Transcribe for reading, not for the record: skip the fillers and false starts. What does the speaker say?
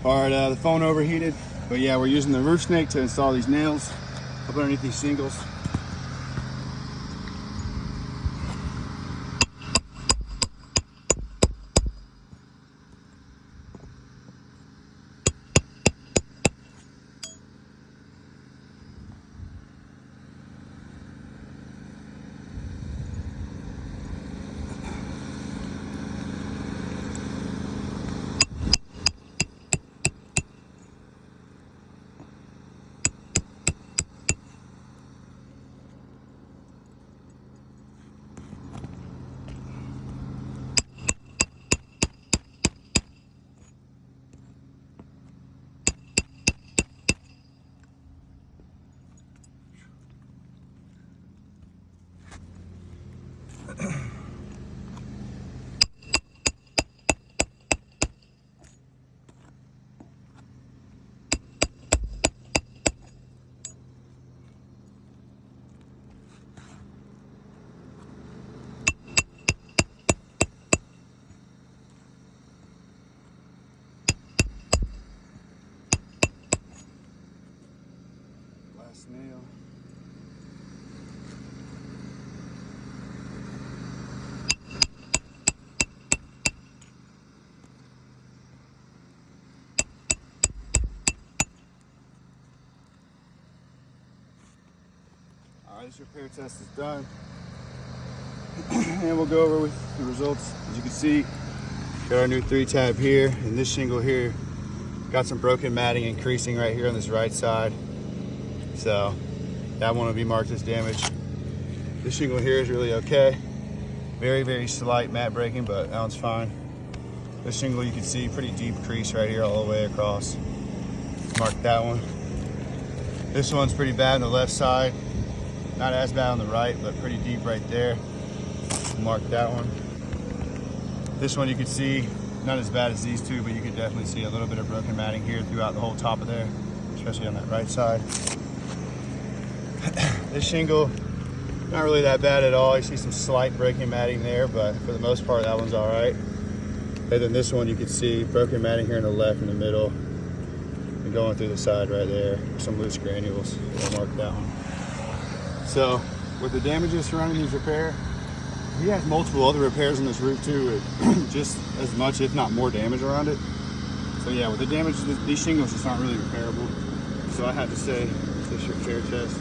part. The phone overheated, but yeah, we're using the roof snake to install these nails up underneath these shingles. Last nail. Alright, this repair test is done. And we'll go over with the results. As you can see, got our new 3-tab here, and this shingle here got some broken matting and creasing right here on this right side. So that one will be marked as damaged. This shingle here is really okay. Very, very slight mat breaking, but that one's fine. This shingle, you can see pretty deep crease right here all the way across. Mark that one. This one's pretty bad on the left side. Not as bad on the right, but pretty deep right there. Mark that one. This one you can see, not as bad as these two, but you can definitely see a little bit of broken matting here throughout the whole top of there, especially on that right side. This shingle, not really that bad at all. You see some slight breaking matting there, but for the most part, that one's all right. And then this one, you can see broken matting here in the left, in the middle, and going through the side right there. Some loose granules. We'll mark that one. So, with the damages surrounding these repairs, he has multiple other repairs on this roof too, with just as much, if not more, damage around it. So yeah, with the damage, these shingles just aren't really repairable. So I had to say, this repair test